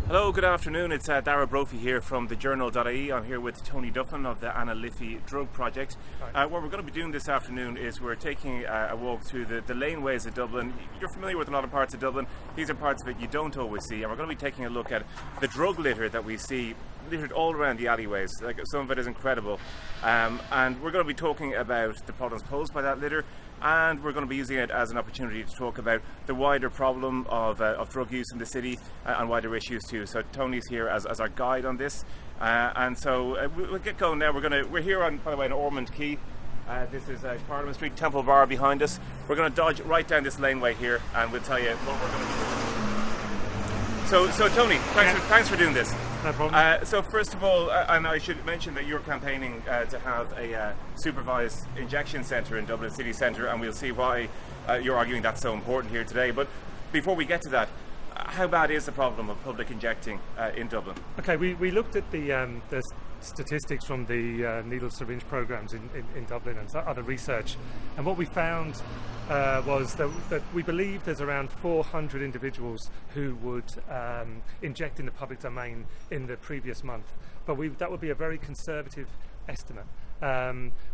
Hello, good afternoon. It's Dara Brophy here from TheJournal.ie. I'm here with Tony Duffin of the Anna Liffey Drug Project. What we're going to be doing this afternoon is we're taking a walk through the Laneways of Dublin. You're familiar with a lot of parts of Dublin. These are parts of it you don't always see, and we're going to be taking a look at the drug litter that we see littered all around the alleyways. Like, some of it is incredible, and we're going to be talking about the problems posed by that litter, and we're going to be using it as an opportunity to talk about the wider problem of drug use in the city and wider issues too. So Tony's here as our guide on this, and so we'll get going now. We're here on, by the way, on Ormond Quay. This is Parliament Street, Temple Bar behind us. We're going to dodge right down this laneway here, and we'll tell you what we're going to do. So Tony, thanks for doing this. No problem. So first of all, and I should mention that you're campaigning to have a supervised injection centre in Dublin city centre, and we'll see why you're arguing that's so important here today. But before we get to that, how bad is the problem of public injecting in Dublin? Okay, we looked at the statistics from the needle syringe programs in Dublin and other research, and what we found was that we believe there's around 400 individuals who would inject in the public domain in the previous month, but that would be a very conservative estimate.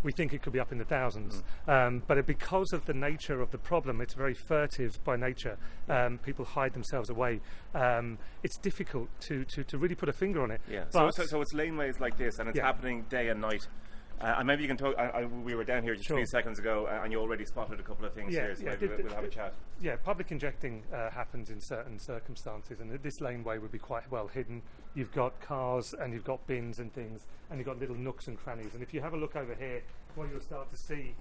We think it could be up in the thousands, but because of the nature of the problem, it's very furtive by nature. People hide themselves away. It's difficult to really put a finger on it. Yeah. So it's laneways like this, and it's happening day and night. And maybe you can talk. We were down here just a few seconds ago, and you already spotted a couple of things here. So maybe we'll have a chat. Yeah, public injecting happens in certain circumstances, and this laneway would be quite well hidden. You've got cars, and you've got bins and things, and you've got little nooks and crannies. And if you have a look over here, what you'll start to see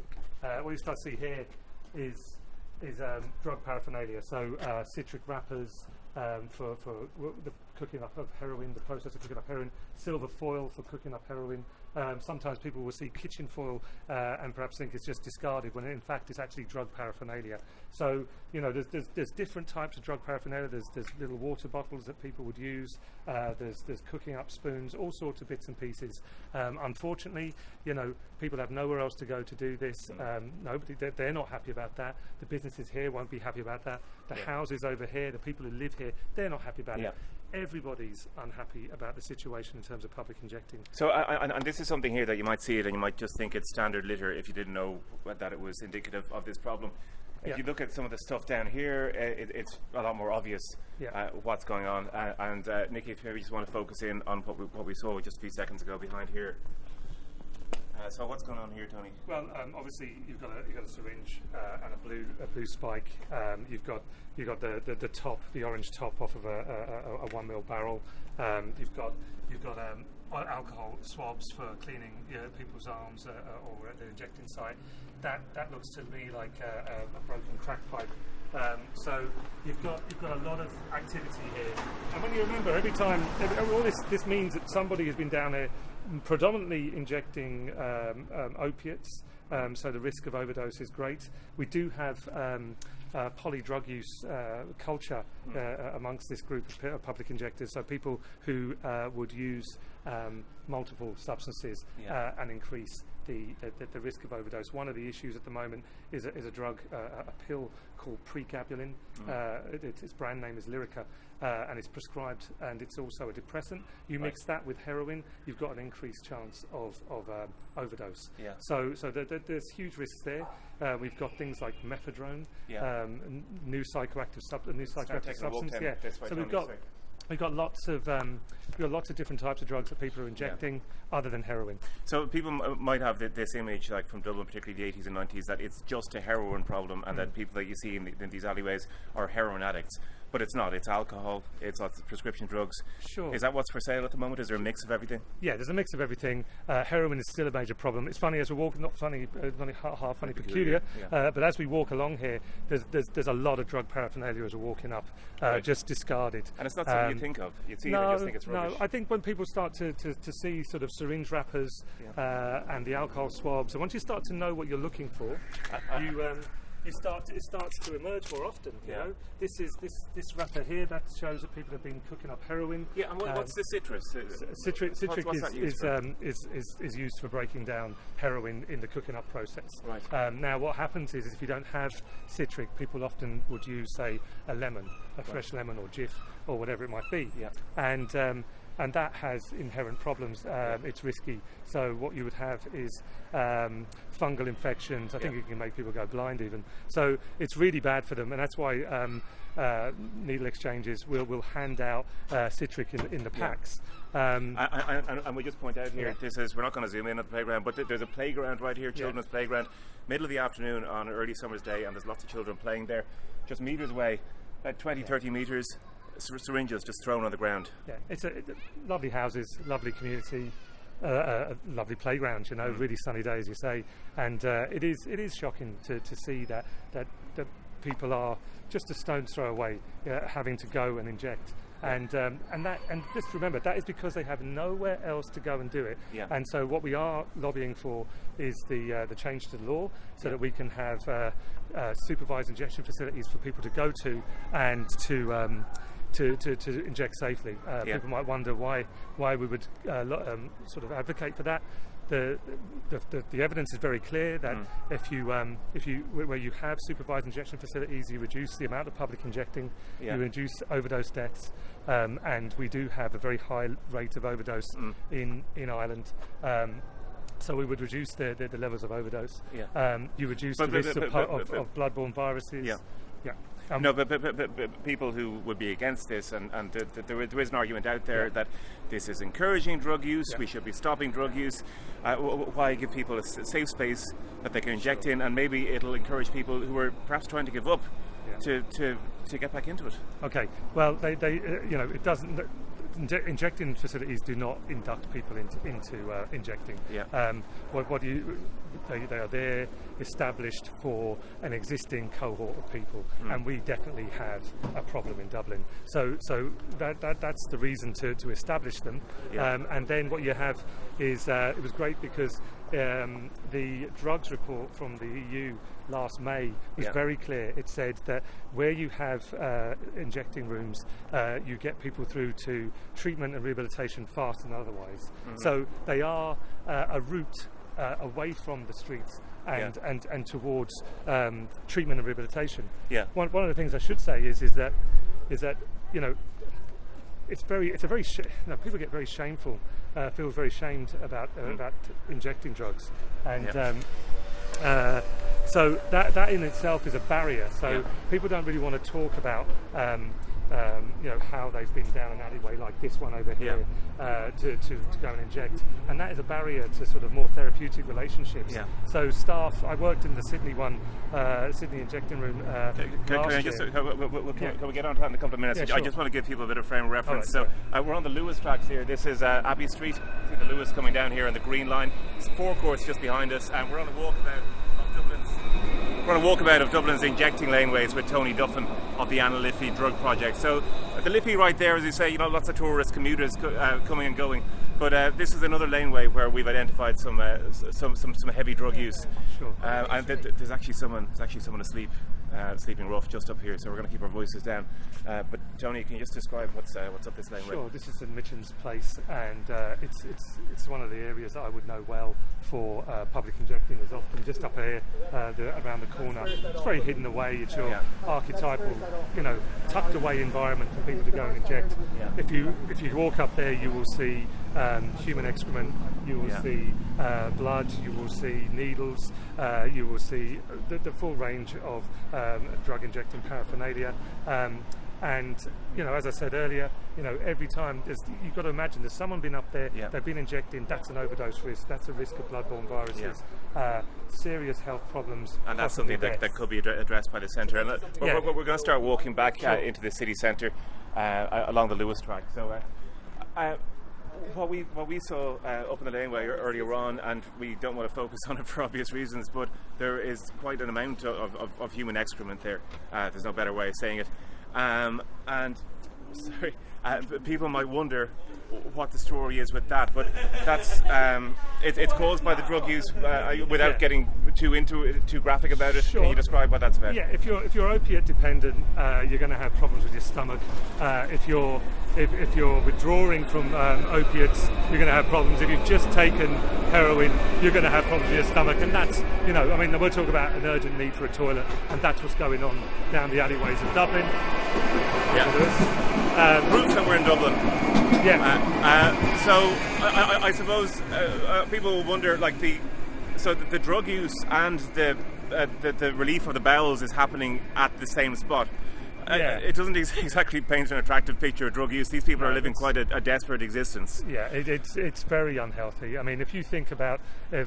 here is drug paraphernalia. So citric wrappers for the cooking up of heroin, the process of cooking up heroin, silver foil for cooking up heroin. Sometimes people will see kitchen foil and perhaps think it's just discarded, when in fact it's actually drug paraphernalia. So there's different types of drug paraphernalia. There's little water bottles that people would use. There's cooking up spoons, all sorts of bits and pieces. Unfortunately, people have nowhere else to go to do this. Nobody, they're not happy about that. The businesses here won't be happy about that. The houses over here, the people who live here, they're not happy about it. Everybody's unhappy about the situation in terms of public injecting. So, and this is something here that you might see it and you might just think it's standard litter if you didn't know that it was indicative of this problem. If you look at some of the stuff down here, it's a lot more obvious what's going on. And Nikki, if you maybe just want to focus in on what we saw just a few seconds ago behind here. So what's going on here, Tony? Well, obviously you've got a syringe and a blue spike. You've got the top, the orange top off of a 1 ml barrel. You've got alcohol swabs for cleaning people's arms or at the injecting site. That looks to me like a broken crack pipe. So you've got a lot of activity here, and when you remember, every time all this means that somebody has been down here predominantly injecting opiates, so the risk of overdose is great. We do have polydrug use culture amongst this group of public injectors, so people who would use multiple substances and increase the risk of overdose. One of the issues at the moment is a drug, a pill called pregabalin. Its brand name is Lyrica, and it's prescribed, and it's also a depressant. You mix that with heroin, you've got an increased chance of overdose. So there's huge risks there. We've got things like methadone, new psychoactive substance. So we've got lots of different types of drugs that people are injecting other than heroin. So people might have this image, like from Dublin, particularly the 80s and 90s, that it's just a heroin problem, and that people that you see in these alleyways are heroin addicts. But it's not. It's alcohol. It's lots of prescription drugs. Sure. Is that what's for sale at the moment? Is there a mix of everything? Yeah, there's a mix of everything. Heroin is still a major problem. It's funny as we walk, not funny, half funny, peculiar. But as we walk along here, there's a lot of drug paraphernalia as we're walking up, just discarded. And it's not something you think of. You see it and just think it's rubbish. No, I think when people start to see sort of syringe wrappers and the alcohol swabs, and once you start to know what you're looking for, it starts to emerge more often. You know, this wrapper here that shows that people have been cooking up heroin. Yeah, and what's the citrus? Citric is used for breaking down heroin in the cooking up process. Right. Now, what happens is if you don't have citric, people often would use, say, a lemon, a fresh lemon or Jif or whatever it might be. Yeah. And that has inherent problems. It's risky. So what you would have is fungal infections. I think it can make people go blind even. So it's really bad for them, and that's why needle exchanges will hand out citric in the packs. And we just point out here, this is, we're not going to zoom in at the playground, but there's a playground right here, children's playground, middle of the afternoon on an early summer's day, and there's lots of children playing there, just meters away, about 20-30 meters. Syringes just thrown on the ground. Yeah, it's lovely houses, lovely community, lovely playground. You know, really sunny days, you say, and it is shocking to see that people are just a stone's throw away, having to go and inject. And just remember, that is because they have nowhere else to go and do it. Yeah. And so what we are lobbying for is the change to the law, so that we can have supervised injection facilities for people to go to and to inject safely. People might wonder why we would sort of advocate for that. The evidence is very clear that where you have supervised injection facilities, you reduce the amount of public injecting, you reduce overdose deaths, and we do have a very high rate of overdose in Ireland. So we would reduce the levels of overdose. You reduce the risk of bloodborne viruses. No, but people who would be against this, and there is an argument out there that this is encouraging drug use, we should be stopping drug use. Why give people a safe space that they can inject in, and maybe it'll encourage people who are perhaps trying to give up to get back into it? Okay, well, they it doesn't. Injecting facilities do not induct people into injecting. They are there established for an existing cohort of people, and we definitely have a problem in Dublin. So that's the reason to establish them. And then what you have is it was great because the drugs report from the EU last May was very clear. It said that where you have injecting rooms, you get people through to treatment and rehabilitation faster than otherwise. So they are a route away from the streets and towards treatment and rehabilitation. One of the things I should say is that you know, people get very shameful, feel very shamed about injecting drugs, and so that in itself is a barrier. So people don't really want to talk about how they've been down an alleyway like this one over here to go and inject, and that is a barrier to sort of more therapeutic relationships. So staff, I worked in the Sydney injecting room Can we get on to that in a couple of minutes? I just want to give people a bit of frame of reference. We're on the Lewis tracks here. This is Abbey Street. See the Lewis coming down here on the Green Line. It's forecourts just behind us, and we're on a walkabout of Dublin's Injecting Laneways with Tony Duffin of the Liffey drug project. So the Liffey right there, as you say, lots of tourists, commuters coming and going. But this is another laneway where we've identified some heavy drug use. And there's actually someone asleep, sleeping rough just up here. So we're going to keep our voices down. But Tony, can you just describe what's up this laneway? Sure. This is St Michan's Place, and it's one of the areas that I would know well for public injecting. Is often just up here around the corner. It's very hidden away. It's your archetypal, tucked away environment for people to go and inject. If you walk up there, you will see human excrement, you will see blood, you will see needles, you will see the full range of drug injecting paraphernalia. And as I said earlier, every time you've got to imagine there's someone been up there, they've been injecting. That's an overdose risk. That's a risk of bloodborne viruses, serious health problems, and that's something that could be addressed by the centre. And we're going to start walking back into the city centre along the Lewis track. So what we saw up in the laneway earlier on, and we don't want to focus on it for obvious reasons, but there is quite an amount of human excrement there. There's no better way of saying it. And sorry, People might wonder what the story is with that, but that's it's caused by the drug use. Without getting too graphic about it, can you describe what that's about? Yeah, if you're opiate dependent, you're going to have problems with your stomach. If you're withdrawing from opiates, you're going to have problems. If you've just taken heroin, you're going to have problems with your stomach, and that's, I mean, we'll talk about an urgent need for a toilet, and that's what's going on down the alleyways of Dublin. Yeah. Roots that we're in Dublin. Yeah. So I suppose people will wonder, like the drug use and the relief of the bowels is happening at the same spot. It doesn't exactly paint an attractive picture of drug use. These people are living quite a desperate existence. Yeah, it's very unhealthy. I mean, if you think about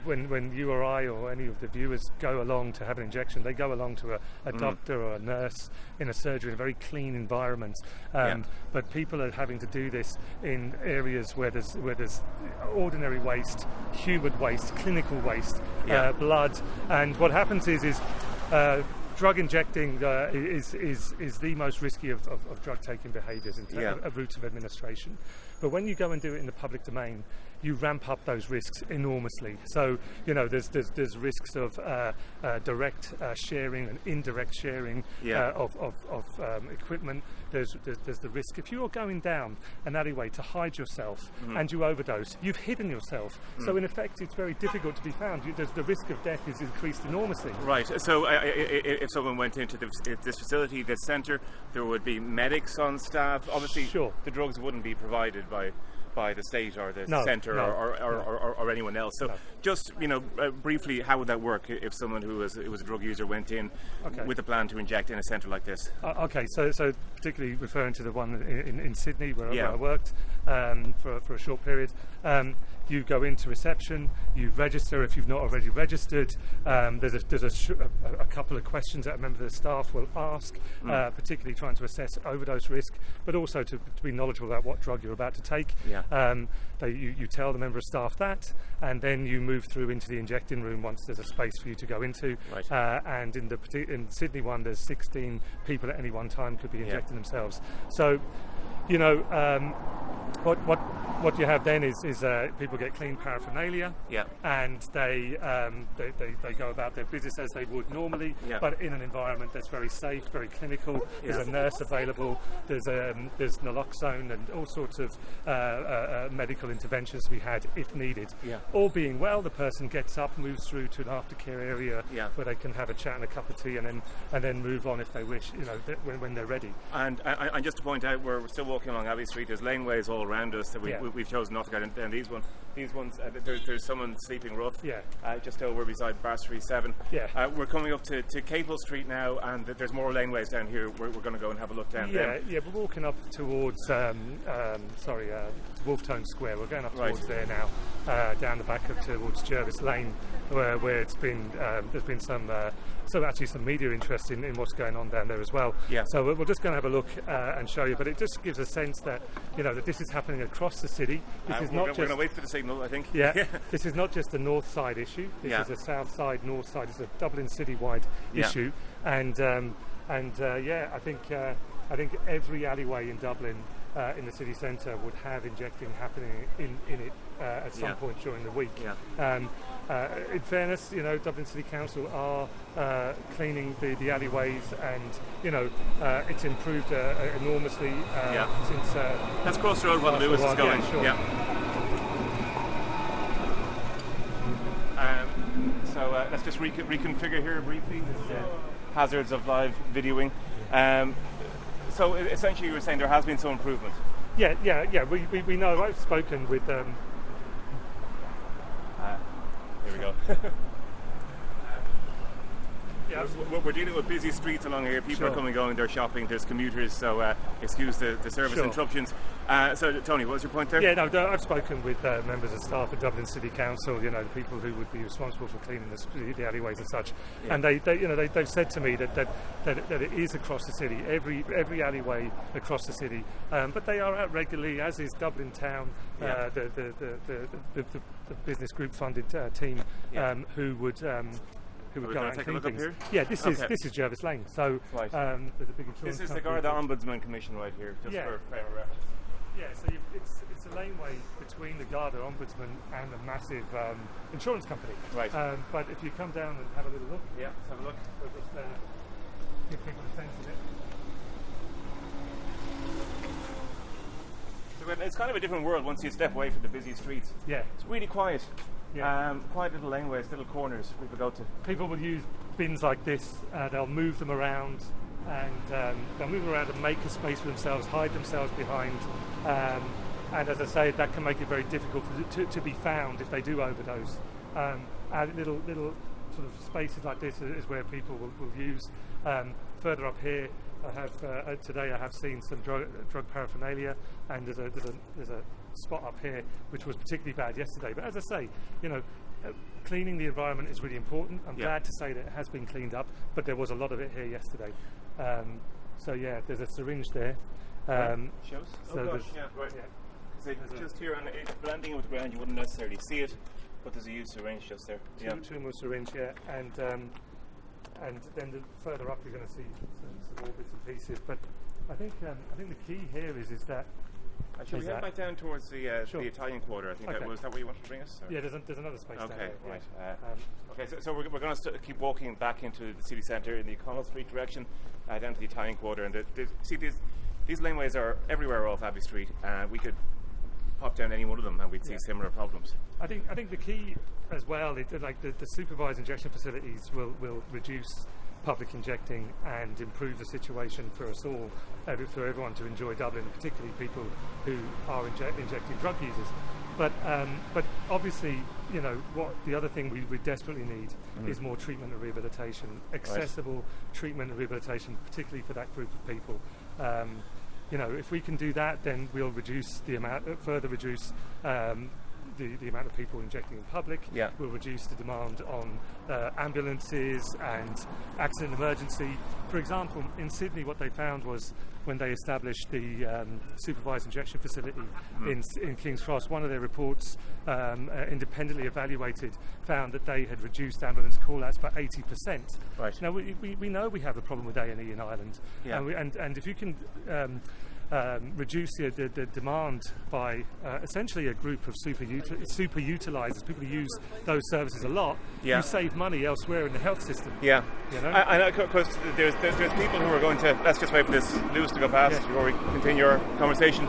when you or I or any of the viewers go along to have an injection, they go along to a doctor or a nurse in a surgery, in a very clean environment. But people are having to do this in areas where there's ordinary waste, human waste, clinical waste, blood, and what happens is drug injecting is the most risky of drug taking behaviours in terms of routes of administration. But when you go and do it in the public domain, you ramp up those risks enormously. So there's risks of direct sharing and indirect sharing of equipment. There's the risk if you're going down an alleyway to hide yourself and you overdose, you've hidden yourself. So in effect, it's very difficult to be found. The risk of death is increased enormously. Right. So if someone went into this facility, this centre, there would be medics on staff. Obviously, the drugs wouldn't be provided by the state or the centre or anyone else. So just briefly, how would that work if someone who was a drug user went in with a plan to inject in a centre like this? So particularly referring to the one in Sydney where I worked for a short period. You go into reception, you register if you've not already registered. There's a couple of questions that a member of the staff will ask, particularly trying to assess overdose risk, but also to be knowledgeable about what drug you're about to take. You tell the member of staff that, and then you move through into the injecting room once there's a space for you to go into. And in Sydney one, there's 16 people at any one time could be injecting themselves. So, what you have then is people get clean paraphernalia, and they go about their business as they would normally, but in an environment that's very safe, very clinical. There's a nurse available. There's naloxone and all sorts of medical interventions to be had if needed. All being well, the person gets up, moves through to an aftercare area where they can have a chat and a cup of tea, and then move on if they wish, when they're ready. And just to point out, we're still walking along Abbey Street. There's laneways all around us. So we've chosen not to go down these ones. These ones, there's someone sleeping rough. Just over beside Bar Street 7. We're coming up to Capel Street now, and there's more laneways down here. We're going to go and have a look down there. We're walking up towards Wolftone Square. We're going up towards there now, down the back towards Gervais Lane, where it's been there's been some media interest in what's going on down there as well. So we're just going to have a look and show you, but it just gives a sense that that this is happening across the city. This is not we're going to wait for the signal, I think. This is not just a north side issue. This is a south side, north side. It's a Dublin citywide issue, and I think every alleyway in Dublin in the city centre would have injecting happening in it at some point during the week. In fairness, Dublin City Council are cleaning the alleyways, and it's improved enormously since. That's Cross Road while Lewis is going. So let's just reconfigure here briefly. Hazards of live videoing. So essentially, you were saying there has been some improvement. We know. I've spoken with. Here we go. We're dealing with busy streets along here. People are coming and going, they're shopping, there's commuters, so excuse the service interruptions. So, Tony, what was your point there? I've spoken with members of staff at Dublin City Council, the people who would be responsible for cleaning the alleyways and such. And they've said to me that it is across the city, every alleyway across the city. But they are out regularly, as is Dublin Town, the business group funded team who would. We're going to take a look up here? This is Gervais Lane. So there's a big insurance. This is the Garda Ombudsman Commission right here, just for frame of reference. Yeah, so it's a laneway between the Garda Ombudsman and a massive insurance company. Right. But if you come down and have a little look, Yeah, let's have a look. we'll just give people a sense of it. So it's kind of a different world once you step away from the busy streets. Yeah. It's really quiet. Yeah. Quiet little laneways, little corners people go to. People will use bins like this, they'll move them around, and they'll move them around and make a space for themselves, hide themselves behind, and as I say, that can make it very difficult to be found if they do overdose. And little sort of spaces like this is where people will use. Further up here, today I have seen some drug paraphernalia, and there's a spot up here which was particularly bad yesterday. But as I say, cleaning the environment is really important. I'm glad to say that it has been cleaned up, but there was a lot of it here yesterday. So yeah, there's a syringe there. Shows? So gosh, right. Yeah. So just here, and it's blending with the ground, you wouldn't necessarily see it, but there's a used syringe just there. Two more syringe, and then further up you're going to see some more bits and pieces. But I think the key here is that. Shall we head back down towards the Italian Quarter? I think was that where you wanted to bring us? Or? Yeah, there's another space down there. Right. Okay, so we're going to keep walking back into the city centre in the O'Connell Street direction, down to the Italian Quarter. And see, these laneways are everywhere off Abbey Street. We could pop down any one of them and we'd see similar problems. I think the key as well, the supervised injection facilities will reduce public injecting and improve the situation for us all, for everyone to enjoy Dublin, particularly people who are injecting drug users. But obviously, what the other thing we desperately need is more treatment and rehabilitation, accessible treatment and rehabilitation, particularly for that group of people. If we can do that, then we'll reduce the amount, further reduce the amount of people injecting in public. Will reduce the demand on ambulances and accident emergency. For example, in Sydney, what they found was when they established the supervised injection facility in King's Cross, one of their reports independently evaluated found that they had reduced ambulance call-outs by 80%. Right. Now, we know we have a problem with A&E in Ireland, and if you can reduce the demand by essentially a group of super utilisers, people who use those services a lot, you save money elsewhere in the health system. Yeah, I know, of course, there's people who are going to, let's just wait for this news to go past before we continue our conversation.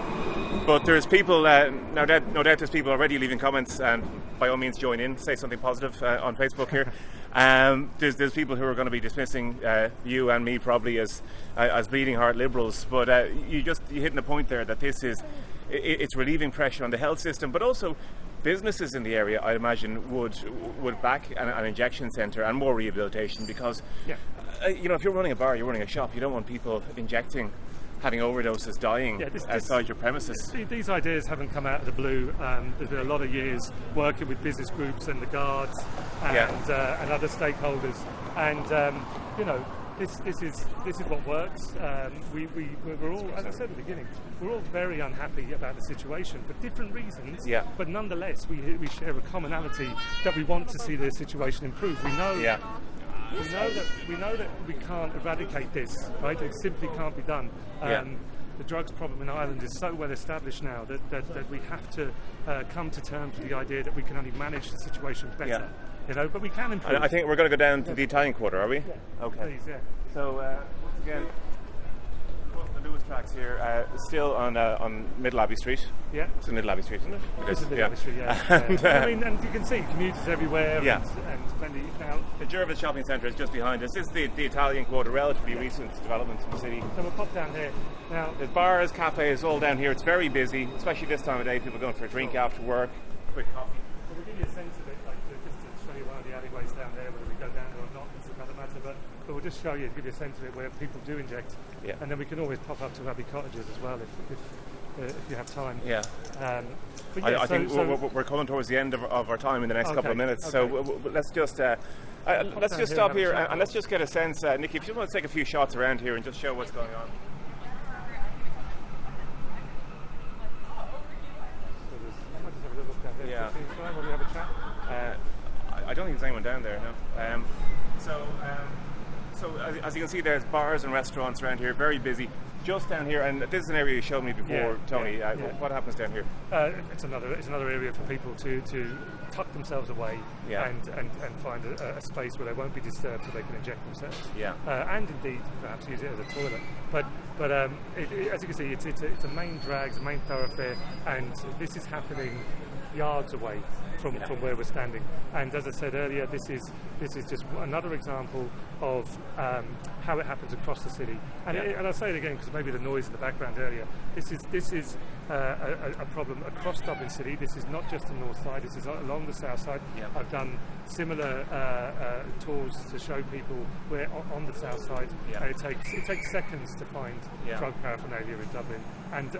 But there's people, no doubt there's people already leaving comments, and by all means join in, say something positive on Facebook here. There's people who are going to be dismissing you and me probably as bleeding heart liberals, but you hit the point there that it's relieving pressure on the health system, but also businesses in the area, I imagine, would back an injection centre and more rehabilitation, because if you're running a bar, you're running a shop, you don't want people injecting, having overdoses, dying outside your premises. These ideas haven't come out of the blue. There's been a lot of years working with business groups and the guards and other stakeholders, and this is what works. We're all, as I said at the beginning, we're all very unhappy about the situation for different reasons. But nonetheless, we share a commonality that we want to see the situation improve. We know that we can't eradicate this, right? It simply can't be done. The drugs problem in Ireland is so well established now that we have to come to terms with the idea that we can only manage the situation better. But we can improve. I think we're going to go down to the Italian Quarter, are we? Okay. Please, So once again, the Lewis tracks here, still on Middle Abbey Street. It's in Middle Abbey Street, isn't it? It's in Middle Abbey Street, and you can see commuters everywhere. And plenty now. The Gervais shopping centre is just behind us. This is the Italian Quarter, relatively recent development in the city. So we'll pop down here. Now, there's bars, cafes all down here. It's very busy, especially this time of day. People going for a drink after work, quick coffee. Well, we'll give you a sense of it, just to show you one of the alleyways down there, whether we go down there or not, it's another matter, but we'll just show you, give you a sense of it where people do inject, and then we can always pop up to Abbey Cottages as well if you have time. I think we're coming towards the end of our time in the next couple of minutes, so let's just stop here and let's just get a sense, Nikki, if you want to take a few shots around here and just show what's going on. Will we have a chat? I don't think there's anyone down there, no. So as you can see, there's bars and restaurants around here, very busy. Just down here, and this is an area you showed me before, Tony. What happens down here? It's another area for people to tuck themselves away and find a space where they won't be disturbed, so they can inject themselves. And indeed, perhaps use it as a toilet. But as you can see, it's a main drag, it's a main thoroughfare, and this is happening yards away from where we're standing. And as I said earlier, this is just another example of how it happens across the city. And I'll say it again because maybe the noise in the background earlier. This is a problem across Dublin City. This is not just the north side. This is along the south side. I've done similar tours to show people where on the south side. And it takes seconds to find drug paraphernalia in Dublin. And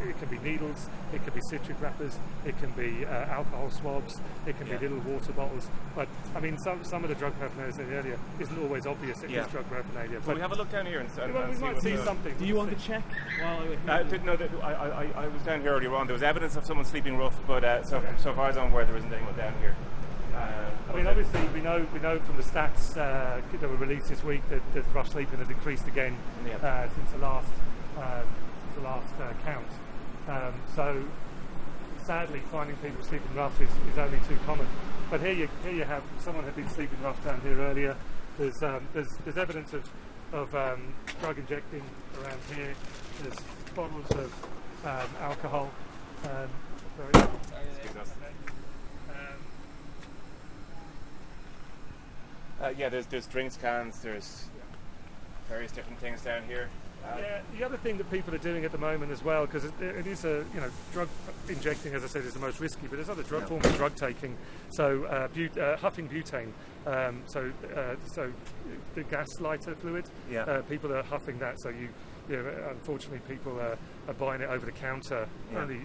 it can be needles, it can be citric wrappers, it can be alcohol swabs, it can be little water bottles. But I mean, some of the drug paraphernalia I said earlier isn't always obvious it is drug paraphernalia. But we have a look down here and we might see something. Do you want to check while we're here? I didn't know that. I was down here earlier on. There was evidence of someone sleeping rough, but so far as I'm aware, there isn't anyone down here. I mean, obviously, we know from the stats that were released this week that rough sleeping has increased again since the last count. So sadly, finding people sleeping rough is only too common. But here you have someone had been sleeping rough down here earlier. There's evidence of drug injecting around here. There's bottles of alcohol. There's drinks cans. There's various different things down here. The other thing that people are doing at the moment as well, because it is drug injecting, as I said, is the most risky, but there's other forms of drug taking. So huffing butane, so the gas lighter fluid. People are huffing that. So unfortunately, people are buying it over the counter only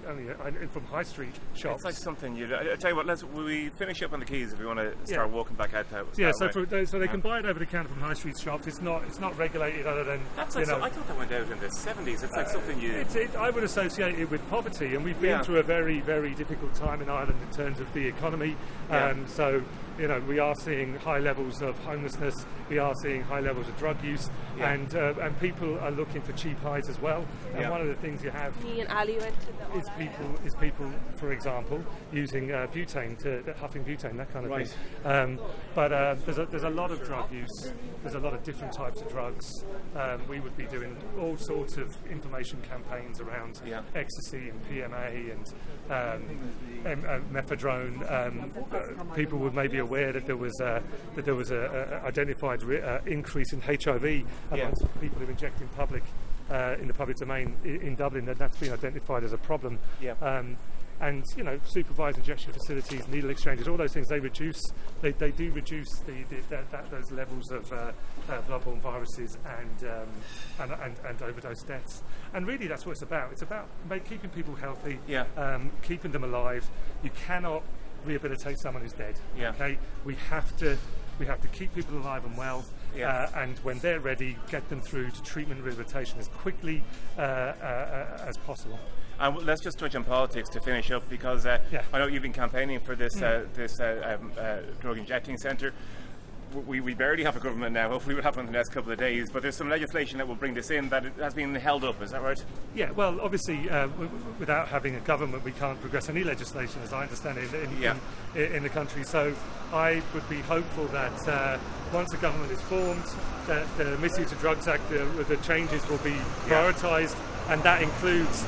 from high street shops. It's like something I tell you what. We finish up on the quays if we want to start walking back out that way. So they can buy it over the counter from high street shops. It's not regulated other than I thought that went out in the 70s. It's like something I would associate it with poverty, and we've been through a very, very difficult time in Ireland in terms of the economy. So we are seeing high levels of homelessness. We are seeing high levels of drug use, and people are looking for cheap highs as well. And one of the things you have is people, for example, using butane huffing butane, that kind of thing. But there's a lot of drug use. There's a lot of different types of drugs. We would be doing all sorts of information campaigns around ecstasy and PMA and mephedrone. People were maybe aware that there was a identified increase in HIV amongst people who inject in the public domain in Dublin. That's been identified as a problem. And supervised injection facilities, needle exchanges, all those things, they do reduce those levels of bloodborne viruses and overdose deaths. And really, that's what it's about. It's about keeping people healthy, keeping them alive. You cannot rehabilitate someone who's dead. Okay, we have to keep people alive and well. And when they're ready, get them through to treatment and rehabilitation as quickly as possible. Let's just touch on politics to finish up, because I know you've been campaigning for this drug injecting centre. We barely have a government now. Hopefully we'll have one in the next couple of days, but there's some legislation that will bring this in that has been held up, is that right? Yeah, well, obviously without having a government we can't progress any legislation, as I understand it, in the country. So I would be hopeful that once the government is formed, that the Misuse of Drugs Act, the changes will be prioritised, and that includes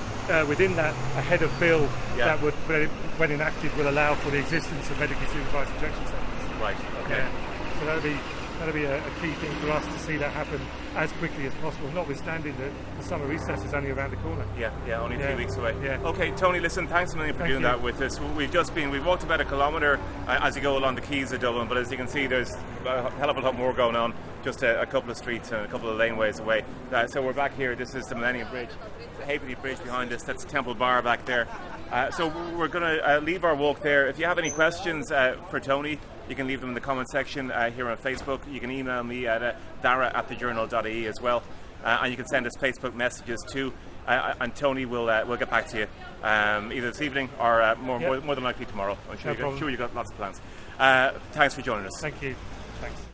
within that a head of bill that would, when enacted, will allow for the existence of medically supervised injection centres. Right, okay. So that'll be a key thing for us to see that happen as quickly as possible, notwithstanding that the summer recess is only around the corner. Only 3 weeks away. Okay, Tony, listen, thanks a million for doing that with us. We've walked about a kilometre as you go along the quays of Dublin, but as you can see, there's a hell of a lot more going on, just a couple of streets and a couple of laneways away. So we're back here. This is the Millennium Bridge, the Halfpenny Bridge behind us. That's Temple Bar back there. So we're going to leave our walk there. If you have any questions for Tony, you can leave them in the comment section here on Facebook. You can email me at dara@TheJournal.ie as well, and you can send us Facebook messages too. And Tony will get back to you either this evening or more than likely tomorrow. I'm sure you've got lots of plans. Thanks for joining us. Thank you. Thanks.